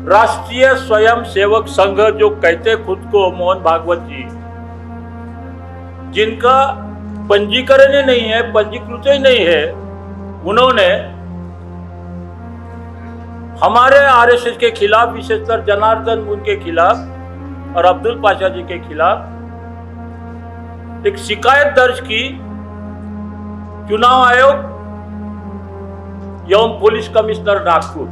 राष्ट्रीय स्वयं सेवक संघ जो कहते खुद को मोहन भागवत जी, जिनका पंजीकरण ही नहीं है, पंजीकृत ही नहीं है, उन्होंने हमारे आरएसएस के खिलाफ, विशेषकर जनार्दन मून के खिलाफ और अब्दुल पाशा जी के खिलाफ एक शिकायत दर्ज की चुनाव आयोग एवं पुलिस कमिश्नर नागपुर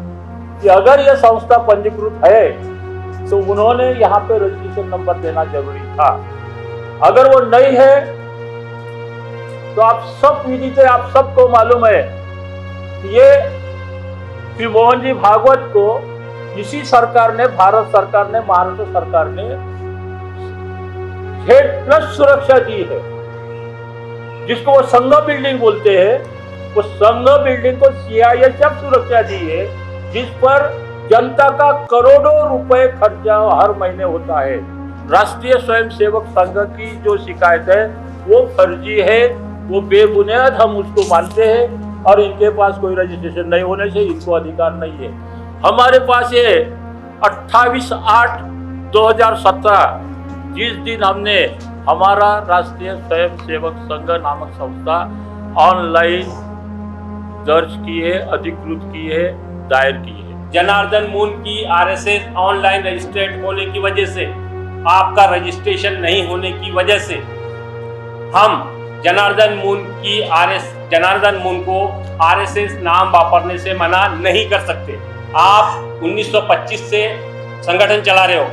कि अगर यह संस्था पंजीकृत है तो उन्होंने यहाँ पे रजिस्ट्रेशन नंबर देना जरूरी था। अगर वो नहीं है तो आप सब विदित है, आप सबको मालूम है कि ये श्री मोहन जी भागवत को इसी सरकार ने, भारत सरकार ने, महाराष्ट्र सरकार ने Z+ सुरक्षा दी है, जिसको वो संघ बिल्डिंग बोलते हैं। वो संघ बिल्डिंग को CISF सुरक्षा दी है, जिस पर जनता का करोड़ों रुपए खर्चा हर महीने होता है। राष्ट्रीय स्वयंसेवक संघ की जो शिकायत है वो फर्जी है, वो बेबुनियाद हम उसको मानते हैं और इनके पास कोई रजिस्ट्रेशन नहीं होने से इनको अधिकार नहीं है। हमारे पास ये 28/8/2017 जिस दिन हमने हमारा राष्ट्रीय स्वयंसेवक संघ नामक संस्था ऑनलाइन दर्ज की है, अधिकृत की है, दायर की है। जनार्दन मून की आरएसएस ऑनलाइन रजिस्ट्रेड होने की वजह से, आपका रजिस्ट्रेशन नहीं होने की वजह से हम जनार्दन मून को आरएसएस नाम वापरने से मना नहीं कर सकते। आप 1925 से संगठन चला रहे हो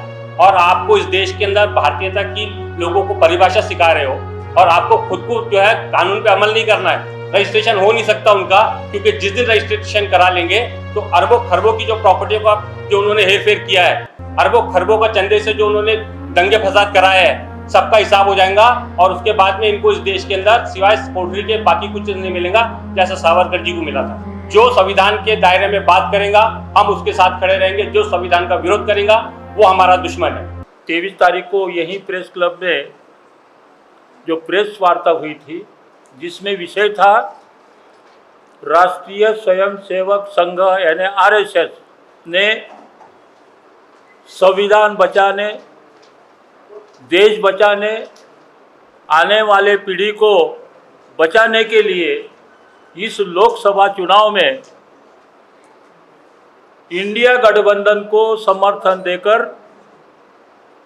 और आपको इस देश के अंदर भारतीयता की लोगों को परिभाषा सिखा रहे हो और आपको खुद को जो है कानून पे अमल नहीं करना है। रजिस्ट्रेशन हो नहीं सकता उनका, क्योंकि जिस दिन रजिस्ट्रेशन करा लेंगे तो अरबों खरबों की जो प्रॉपर्टी का जो उन्होंने हेरफेर किया है, अरबों खरबों का चंदे से जो उन्होंने दंगे फसाद कराए हैं, सबका हिसाब हो जाएगा और उसके बाद में इनको इस देश के अंदर सिवाय पोल्ट्री के बाकी कुछ नहीं मिलेगा, जैसा सावरकर जी को मिला था। जो संविधान के दायरे में बात करेगा हम उसके साथ खड़े रहेंगे, जो संविधान का विरोध करेगा वो हमारा दुश्मन है। 23 तारीख को यही प्रेस क्लब में जो प्रेस वार्ता हुई थी, जिसमें विषय था राष्ट्रीय स्वयंसेवक संघ यानी आरएसएस ने संविधान बचाने, देश बचाने, आने वाले पीढ़ी को बचाने के लिए इस लोकसभा चुनाव में इंडिया गठबंधन को समर्थन देकर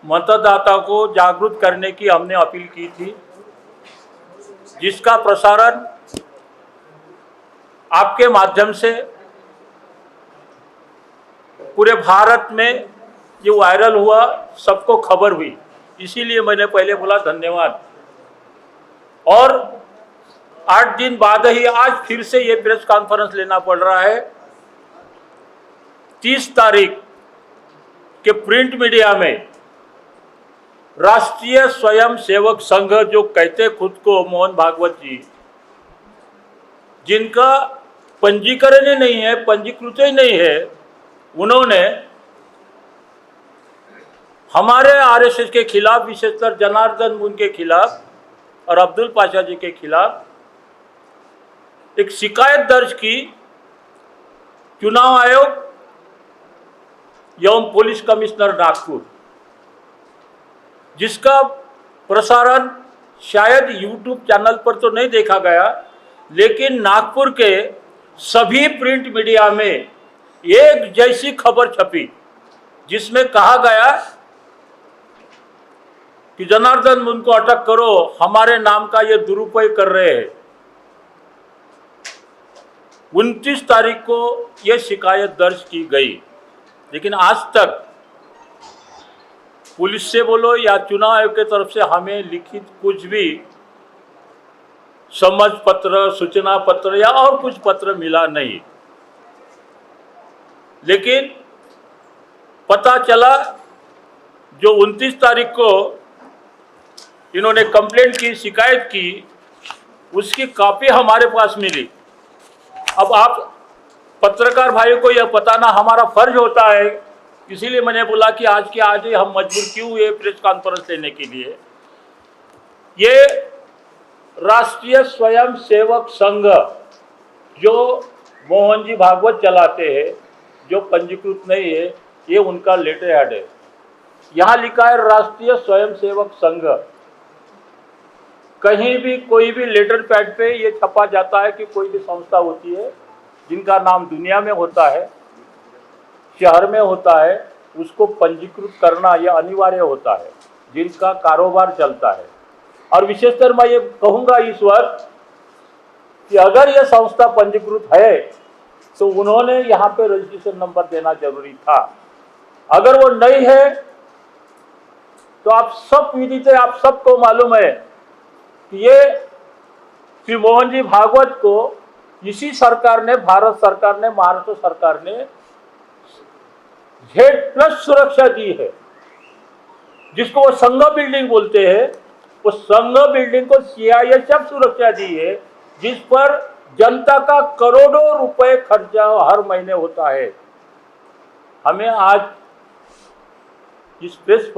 मतदाता को जागरूक करने की हमने अपील की थी, जिसका प्रसारण आपके माध्यम से पूरे भारत में ये वायरल हुआ, सबको खबर हुई। इसीलिए मैंने पहले बोला धन्यवाद। और 8 दिन बाद ही आज फिर से ये प्रेस कॉन्फ्रेंस लेना पड़ रहा है। 30 तारीख के प्रिंट मीडिया में राष्ट्रीय स्वयंसेवक संघ जो कहते खुद को मोहन भागवत जी, जिनका पंजीकरण ही नहीं है, पंजीकृत ही नहीं है, उन्होंने हमारे आरएसएस के खिलाफ, विशेषकर जनार्दन मून के खिलाफ और अब्दुल पाशा जी के खिलाफ एक शिकायत दर्ज की चुनाव आयोग एवं पुलिस कमिश्नर नागपुर, जिसका प्रसारण शायद YouTube चैनल पर तो नहीं देखा गया, लेकिन नागपुर के सभी प्रिंट मीडिया में एक जैसी खबर छपी, जिसमें कहा गया कि जनार्दन मून को अटक करो, हमारे नाम का ये दुरुपयोग कर रहे हैं। 29 तारीख को ये शिकायत दर्ज की गई, लेकिन आज तक पुलिस से बोलो या चुनाव आयोग की तरफ से हमें लिखित कुछ भी समझ पत्र, सूचना पत्र या और कुछ पत्र मिला नहीं। लेकिन पता चला जो 29 तारीख को इन्होंने कंप्लेंट की, शिकायत की, उसकी कॉपी हमारे पास मिली। अब आप पत्रकार भाइयों को यह बताना हमारा फर्ज होता है, इसीलिए मैंने बोला कि आज के आज ही हम मजबूर क्यों हुए प्रेस कॉन्फ्रेंस लेने के लिए। ये राष्ट्रीय स्वयंसेवक संघ जो मोहन जी भागवत चलाते हैं, जो पंजीकृत नहीं है, ये उनका लेटर हेड है। यहाँ लिखा है राष्ट्रीय स्वयंसेवक संघ। कहीं भी कोई भी लेटर पैड पे ये छपा जाता है कि कोई भी संस्था होती है जिनका नाम दुनिया में होता है, शहर में होता है, उसको पंजीकृत करना यह अनिवार्य होता है, जिनका कारोबार चलता है। और विशेषकर मैं ये कहूँगा इस वक्त कि अगर यह संस्था पंजीकृत है तो उन्होंने यहाँ पे रजिस्ट्रेशन नंबर देना जरूरी था। अगर वो नहीं है तो आप सब विदित है, आप सबको मालूम है कि ये श्री मोहन जी भागवत को इसी सरकार ने, भारत सरकार ने, महाराष्ट्र सरकार ने Z+ सुरक्षा दी है, जिसको वो संघ बिल्डिंग बोलते हैं। वो संघ बिल्डिंग को CISF सुरक्षा दी है, जिस पर जनता का करोड़ों रुपए खर्चा हर महीने होता है। हमें आज इस प्रेस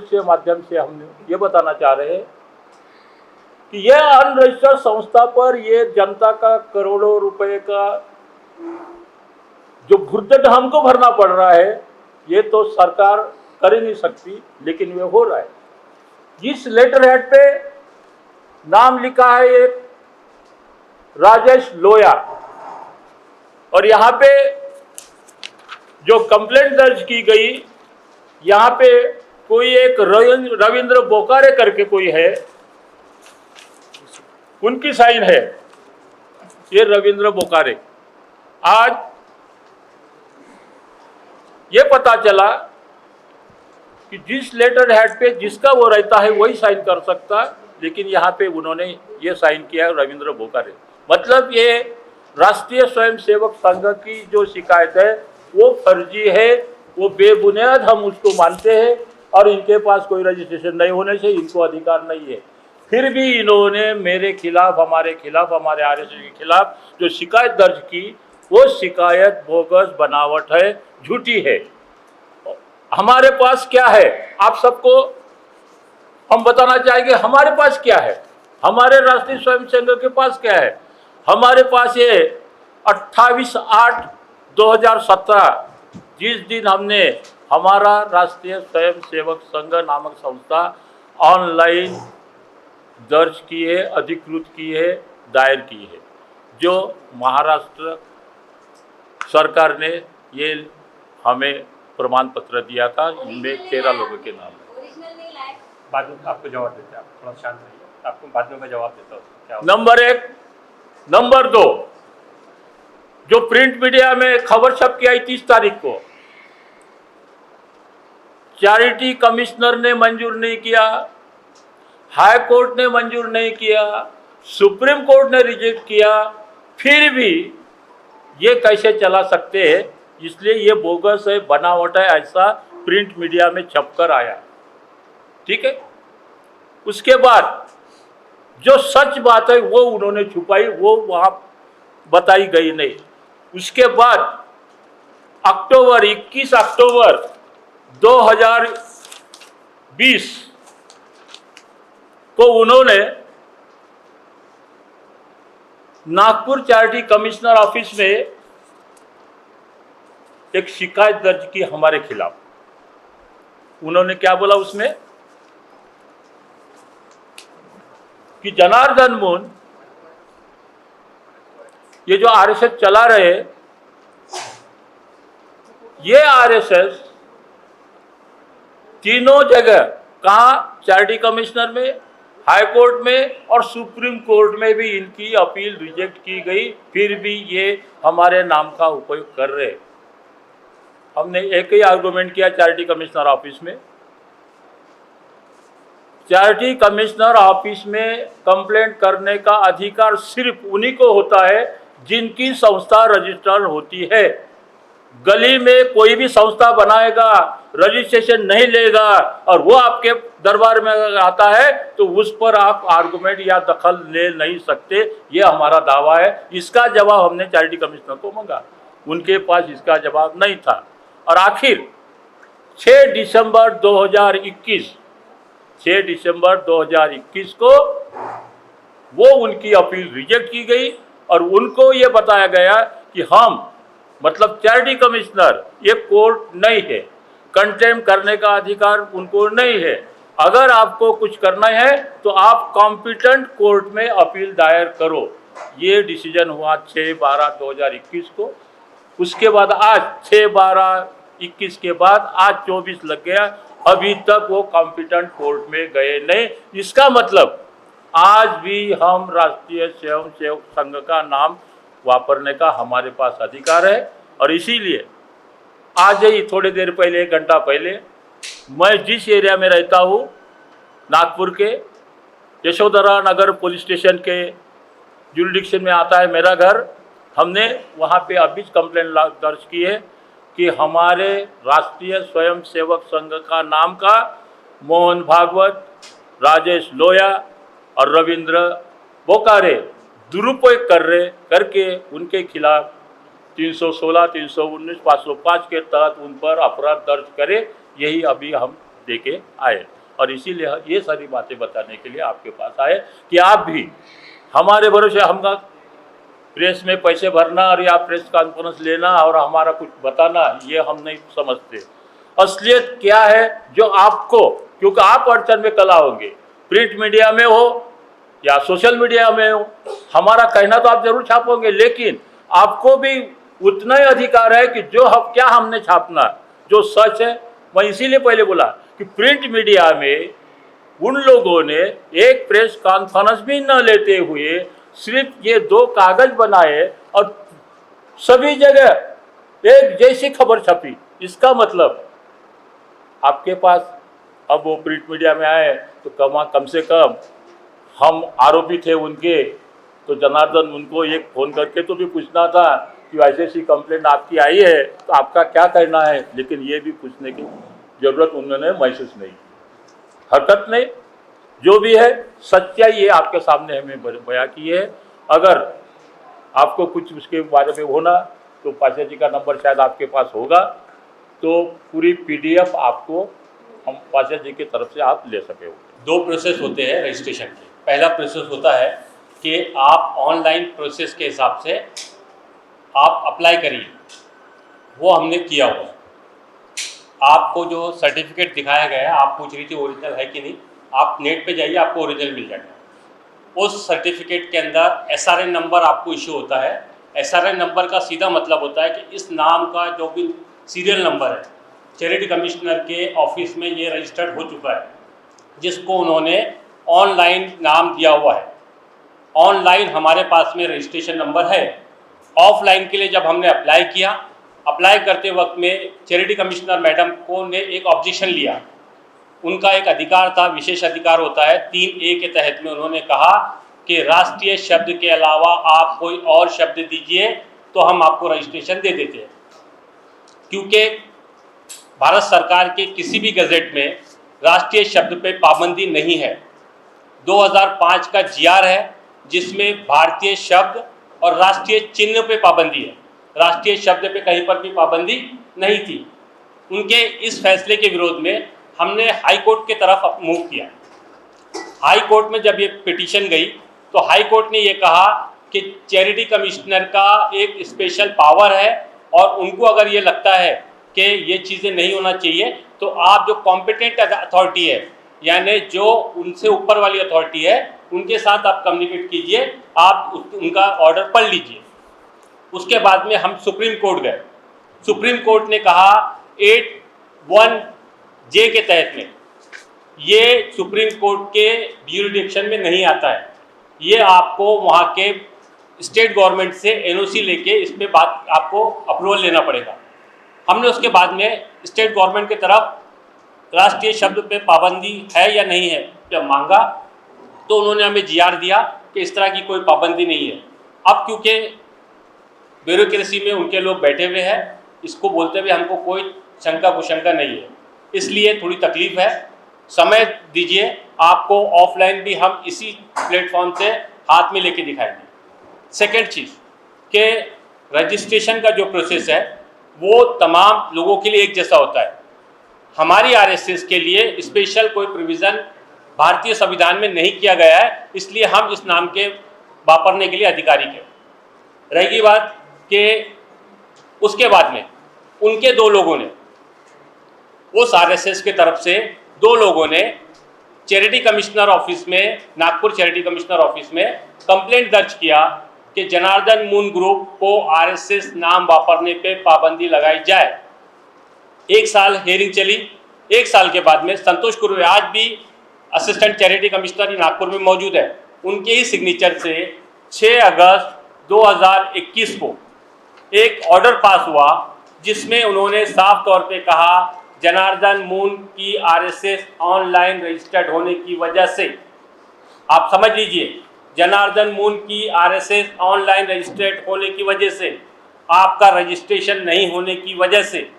के माध्यम से हम ये बताना चाह रहे हैं कि यह अनरजिस्टर्ड संस्था पर ये जनता का करोड़ों रुपए का जो भुर्दंड हमको भरना पड़ रहा है, ये तो सरकार कर ही नहीं सकती, लेकिन ये हो रहा है। इस लेटर हेड पे नाम लिखा है एक राजेश लोया, और यहाँ पे जो कंप्लेंट दर्ज की गई, यहाँ पे कोई एक रविंद्र बोकारे करके कोई है, उनकी साइन है, ये रविंद्र बोकारे। आज ये पता चला कि जिस लेटर हेड पे जिसका वो रहता है वही साइन कर सकता, लेकिन यहाँ पे उन्होंने ये साइन किया है रविंद्र बोकारे। मतलब ये राष्ट्रीय स्वयंसेवक संघ की जो शिकायत है वो फर्जी है, वो बेबुनियाद हम उसको मानते हैं, और इनके पास कोई रजिस्ट्रेशन नहीं होने से इनको अधिकार नहीं है। फिर भी इन्होंने मेरे खिलाफ, हमारे खिलाफ, हमारे RSS के खिलाफ जो शिकायत दर्ज की, वो शिकायत बोगस, बनावट है, झूठी है। हमारे पास क्या है आप सबको हम बताना चाहेंगे। हमारे पास क्या है, हमारे राष्ट्रीय स्वयंसेवक के पास क्या है। हमारे पास ये 28/8/2017 जिस दिन हमने हमारा राष्ट्रीय स्वयंसेवक संघ नामक संस्था ऑनलाइन दर्ज की है, अधिकृत की है, दायर की है, जो महाराष्ट्र सरकार ने ये हमें प्रमाण पत्र दिया था। इनमें 13 लोगों के नाम है। बाद में आपको जवाब देते हैं, आप थोड़ा शांत रहिए, आपको बाद में मैं जवाब देता हूँ। क्या नंबर 1। नंबर 2, जो प्रिंट मीडिया में खबर छप के आई 30 तारीख को, चैरिटी कमिश्नर ने मंजूर नहीं किया, हाई कोर्ट ने मंजूर नहीं किया, सुप्रीम कोर्ट ने रिजेक्ट किया, फिर भी ये कैसे चला सकते हैं। इसलिए ये बोगस है, बनावट है, ऐसा प्रिंट मीडिया में छपकर आया। ठीक है। उसके बाद जो सच बात है वो उन्होंने छुपाई, वो वहाँ बताई गई नहीं। उसके बाद 21 अक्टूबर 2020 को उन्होंने नागपुर चैरिटी कमिश्नर ऑफिस में एक शिकायत दर्ज की हमारे खिलाफ। उन्होंने क्या बोला उसमें कि जनार्दन मुन ये जो RSS चला रहे, ये RSS तीनों जगह, कहाँ, चैरिटी कमिश्नर में, हाई कोर्ट में और सुप्रीम कोर्ट में भी इनकी अपील रिजेक्ट की गई, फिर भी ये हमारे नाम का उपयोग कर रहे। हमने एक ही आर्गुमेंट किया चैरिटी कमिश्नर ऑफिस में। चैरिटी कमिश्नर ऑफिस में कंप्लेंट करने का अधिकार सिर्फ उन्हीं को होता है जिनकी संस्था रजिस्टर्ड होती है। गली में कोई भी संस्था बनाएगा, रजिस्ट्रेशन नहीं लेगा और वो आपके दरबार में आता है तो उस पर आप आर्गुमेंट या दखल ले नहीं सकते, ये हमारा दावा है। इसका जवाब हमने चैरिटी कमिश्नर को मांगा, उनके पास इसका जवाब नहीं था। और आखिर 6 दिसंबर 2021 को वो उनकी अपील रिजेक्ट की गई और उनको ये बताया गया कि हम मतलब चैरिटी कमिश्नर ये कोर्ट नहीं है, कंटेम्प्ट करने का अधिकार उनको नहीं है। अगर आपको कुछ करना है तो आप कॉम्पिटेंट कोर्ट में अपील दायर करो। ये डिसीजन हुआ 6/12/2021 को। उसके बाद आज 6/12/21 के बाद आज 24 लग गया, अभी तक वो कॉम्पिटेंट कोर्ट में गए नहीं। इसका मतलब आज भी हम राष्ट्रीय स्वयंसेवक संघ का नाम वापरने का हमारे पास अधिकार है। और इसीलिए आज ही थोड़ी देर पहले, 1 घंटा पहले, मैं जिस एरिया में रहता हूँ, नागपुर के यशोधरा नगर पुलिस स्टेशन के जुरिडिक्शन में आता है मेरा घर, हमने वहाँ पे अभी कंप्लेंट दर्ज की है कि हमारे राष्ट्रीय स्वयंसेवक संघ का नाम का मोहन भागवत, राजेश लोया और रविंद्र बोकारे दुरुपयोग करके उनके खिलाफ 316, 319, 505 के तहत उन पर अपराध दर्ज करे। यही अभी हम देके आए और इसीलिए ये सारी बातें बताने के लिए आपके पास आए कि आप भी हमारे भरोसे हमका प्रेस में पैसे भरना और या प्रेस कॉन्फ्रेंस लेना और हमारा कुछ बताना, ये हम नहीं समझते। असलियत क्या है जो आपको, क्योंकि आप अड़चन में कल आओगे, प्रिंट मीडिया में हो या सोशल मीडिया में हो, हमारा कहना तो आप जरूर छापोगे, लेकिन आपको भी उतना ही अधिकार है कि जो हम क्या हमने छापना, जो सच है। मैं इसीलिए पहले बोला कि प्रिंट मीडिया में उन लोगों ने एक प्रेस कॉन्फ्रेंस भी न लेते हुए सिर्फ ये 2 कागज बनाए और सभी जगह एक जैसी खबर छपी। इसका मतलब आपके पास अब वो प्रिंट मीडिया में आए तो कम से कम हम आरोपी थे उनके, तो जनार्दन उनको एक फ़ोन करके तो भी पूछना था कि ऐसी कंप्लेंट आपकी आई है तो आपका क्या कहना है, लेकिन ये भी पूछने की ज़रूरत उन्होंने महसूस नहीं की, हरकत नहीं। जो भी है सच्चाई ये आपके सामने हमें बयां की है। अगर आपको कुछ उसके बारे में होना तो पाशा जी का नंबर शायद आपके पास होगा, तो पूरी PDF आपको हम पाशा जी की तरफ से आप ले सके हो। 2 प्रोसेस होते हैं रजिस्ट्रेशन के। पहला प्रोसेस होता है कि आप ऑनलाइन प्रोसेस के हिसाब से आप अप्लाई करिए, वो हमने किया हुआ है। आपको जो सर्टिफिकेट दिखाया गया है, आप पूछ रही थी ओरिजिनल है कि नहीं, आप नेट पे जाइए, आपको ओरिजिनल मिल जाएगा। उस सर्टिफिकेट के अंदर SRN नंबर आपको इशू होता है। SRN नंबर का सीधा मतलब होता है कि इस नाम का जो भी सीरियल नंबर है, चैरिटी कमिश्नर के ऑफिस में ये रजिस्टर्ड हो चुका है, जिसको उन्होंने ऑनलाइन नाम दिया हुआ है। ऑनलाइन हमारे पास में रजिस्ट्रेशन नंबर है। ऑफलाइन के लिए जब हमने अप्लाई किया, अप्लाई करते वक्त में चैरिटी कमिश्नर मैडम को ने एक ऑब्जेक्शन लिया। उनका एक अधिकार था, विशेष अधिकार होता है 3A के तहत में। उन्होंने कहा कि राष्ट्रीय शब्द के अलावा आप कोई और शब्द दीजिए तो हम आपको रजिस्ट्रेशन दे देते हैं, क्योंकि भारत सरकार के किसी भी गज़ेट में राष्ट्रीय शब्द पे पाबंदी नहीं है। 2005 का GR है जिसमें भारतीय शब्द और राष्ट्रीय चिन्ह पे पाबंदी है, राष्ट्रीय शब्द पे कहीं पर भी पाबंदी नहीं थी। उनके इस फैसले के विरोध में हमने हाई कोर्ट की तरफ मूव किया। हाई कोर्ट में जब ये पिटीशन गई तो हाई कोर्ट ने ये कहा कि चैरिटी कमिश्नर का एक स्पेशल पावर है और उनको अगर ये लगता है कि ये चीज़ें नहीं होना चाहिए तो आप जो कॉम्पिटेंट अथॉरिटी है, यानी जो उनसे ऊपर वाली अथॉरिटी है, उनके साथ आप कम्युनिकेट कीजिए, आप उनका ऑर्डर पढ़ लीजिए। उसके बाद में हम सुप्रीम कोर्ट गए। सुप्रीम कोर्ट ने कहा 81J के तहत में ये सुप्रीम कोर्ट के ज्यूरिडिक्शन में नहीं आता है, ये आपको वहाँ के स्टेट गवर्नमेंट से NOC लेके इस पे बात आपको अप्रूवल लेना पड़ेगा। हमने उसके बाद में स्टेट गवर्नमेंट की तरफ राष्ट्रीय शब्द पे पाबंदी है या नहीं है जब मांगा तो उन्होंने हमें GR दिया कि इस तरह की कोई पाबंदी नहीं है। अब क्योंकि ब्यूरोक्रेसी में उनके लोग बैठे हुए हैं, इसको बोलते हुए हमको कोई शंका कुशंका नहीं है, इसलिए थोड़ी तकलीफ है। समय दीजिए, आपको ऑफलाइन भी हम इसी प्लेटफॉर्म से हाथ में लेके दिखाएंगे। सेकेंड चीज़ कि रजिस्ट्रेशन का जो प्रोसेस है वो तमाम लोगों के लिए एक जैसा होता है। हमारी RSS के लिए स्पेशल कोई प्रोविज़न भारतीय संविधान में नहीं किया गया है, इसलिए हम इस नाम के वापरने के लिए अधिकारी हैं। रहेगी बात कि उसके बाद में उनके दो लोगों ने, उस आरएसएस की तरफ से दो लोगों ने चैरिटी कमिश्नर ऑफिस में, नागपुर चैरिटी कमिश्नर ऑफिस में कंप्लेंट दर्ज किया कि जनार्दन मून ग्रुप को आरएसएस नाम वापरने पे पाबंदी लगाई जाए। 1 साल हेयरिंग चली। 1 साल के बाद में संतोष कुर्वे, आज भी असिस्टेंट चैरिटी कमिश्नर नागपुर में मौजूद है, उनके ही सिग्नेचर से 6 अगस्त 2021 को एक ऑर्डर पास हुआ जिसमें उन्होंने साफ तौर पे कहा जनार्दन मून की आरएसएस ऑनलाइन रजिस्टर्ड होने की वजह से, आप समझ लीजिए, जनार्दन मून की आरएसएस ऑनलाइन रजिस्टर्ड होने की वजह से, आपका रजिस्ट्रेशन नहीं होने की वजह से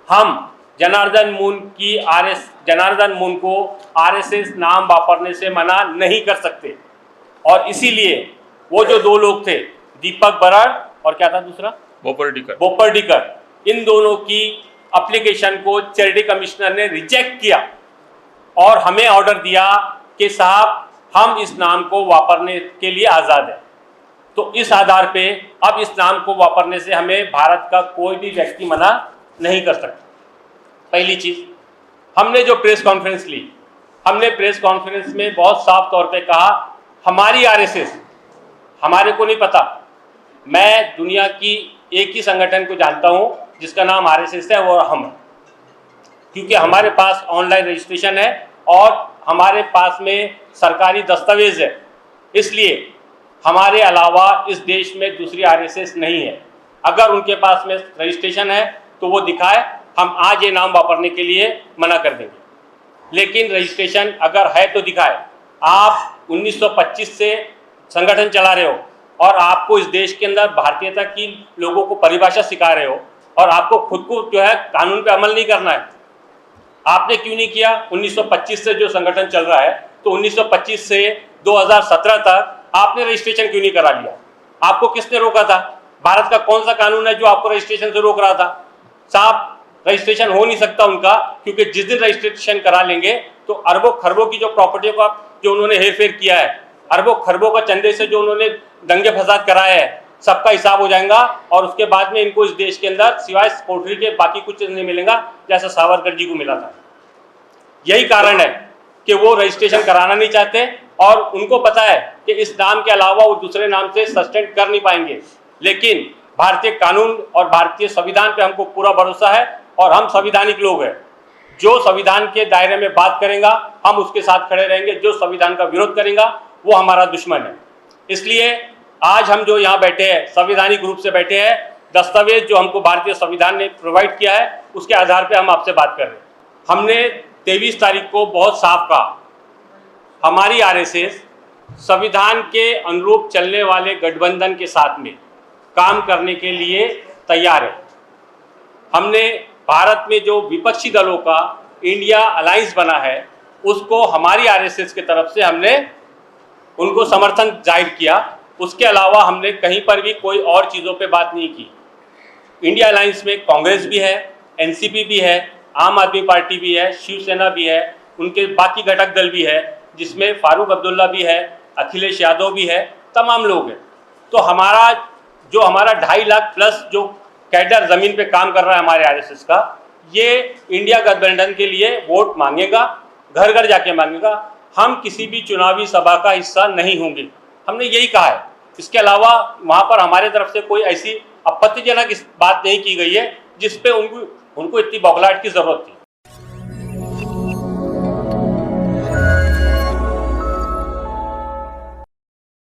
हम जनार्दन मून को आरएसएस नाम वापरने से मना नहीं कर सकते। और इसीलिए वो जो दो लोग थे, दीपक बराड़ और क्या था दूसरा, बोपर्डीकर, इन दोनों की एप्लीकेशन को चैरिटी कमिश्नर ने रिजेक्ट किया और हमें ऑर्डर दिया कि साहब हम इस नाम को वापरने के लिए आज़ाद है। तो इस आधार पे अब इस नाम को वापरने से हमें भारत का कोई भी व्यक्ति मना नहीं कर सकता। पहली चीज़, हमने जो प्रेस कॉन्फ्रेंस ली, हमने प्रेस कॉन्फ्रेंस में बहुत साफ तौर पे कहा हमारी आरएसएस, हमारे को नहीं पता, मैं दुनिया की एक ही संगठन को जानता हूँ जिसका नाम आरएसएस है, वो हम, क्योंकि हमारे पास ऑनलाइन रजिस्ट्रेशन है और हमारे पास में सरकारी दस्तावेज है, इसलिए हमारे अलावा इस देश में दूसरी आरएसएस नहीं है। अगर उनके पास में रजिस्ट्रेशन है तो वो दिखाए, हम आज ये नाम वापरने के लिए मना कर देंगे। लेकिन रजिस्ट्रेशन अगर है तो दिखाए। आप 1925 से संगठन चला रहे हो और आपको इस देश के अंदर भारतीयता की लोगों को परिभाषा सिखा रहे हो और आपको खुद को जो है कानून पे अमल नहीं करना है। आपने क्यों नहीं किया? 1925 से जो संगठन चल रहा है, तो 1925 से 2017 तक आपने रजिस्ट्रेशन क्यों नहीं करा लिया? आपको किसने रोका था? भारत का कौन सा कानून है जो आपको रजिस्ट्रेशन से रोक रहा था? साहब, रजिस्ट्रेशन हो नहीं सकता उनका, क्योंकि जिस दिन रजिस्ट्रेशन करा लेंगे तो अरबों खरबों की जो प्रॉपर्टी का जो उन्होंने हेरफेर किया है, अरबों खरबों का चंदे से जो उन्होंने दंगे फसाद कराए हैं, सबका हिसाब हो जाएगा और उसके बाद में इनको इस देश के अंदर सिवाय कोठरी के बाकी कुछ नहीं मिलेगा, जैसा सावरकर जी को मिला था। यही कारण है कि वो रजिस्ट्रेशन कराना नहीं चाहते और उनको पता है कि इस नाम के अलावा वो दूसरे नाम से सस्टेन कर नहीं पाएंगे। लेकिन भारतीय कानून और भारतीय संविधान पे हमको पूरा भरोसा है और हम संविधानिक लोग हैं। जो संविधान के दायरे में बात करेगा हम उसके साथ खड़े रहेंगे, जो संविधान का विरोध करेगा वो हमारा दुश्मन है। इसलिए आज हम जो यहाँ बैठे हैं, संवैधानिक रूप से बैठे हैं, दस्तावेज जो हमको भारतीय संविधान ने प्रोवाइड किया है उसके आधार पे हम आपसे बात कर रहे हैं। हमने 23 तारीख को बहुत साफ कहा, हमारी आरएसएस संविधान के अनुरूप चलने वाले गठबंधन के साथ में काम करने के लिए तैयार है। हमने भारत में जो विपक्षी दलों का इंडिया अलायंस बना है उसको हमारी आरएसएस की तरफ से हमने उनको समर्थन जाहिर किया। उसके अलावा हमने कहीं पर भी कोई और चीज़ों पे बात नहीं की। इंडिया अलायंस में कांग्रेस भी है, एनसीपी भी है, आम आदमी पार्टी भी है, शिवसेना भी है, उनके बाकी घटक दल भी है जिसमें फारूक अब्दुल्ला भी है, अखिलेश यादव भी है, तमाम लोग हैं। तो हमारा 2.5 लाख प्लस जो कैडर ज़मीन पे काम कर रहा है हमारे आरएसएस का, ये इंडिया गठबंधन के लिए वोट मांगेगा, घर घर जाके मांगेगा। हम किसी भी चुनावी सभा का हिस्सा नहीं होंगे, हमने यही कहा है। इसके अलावा वहाँ पर हमारे तरफ से कोई ऐसी आपत्तिजनक बात नहीं की गई है जिस पे उनको इतनी बौखलाहट की ज़रूरत थी।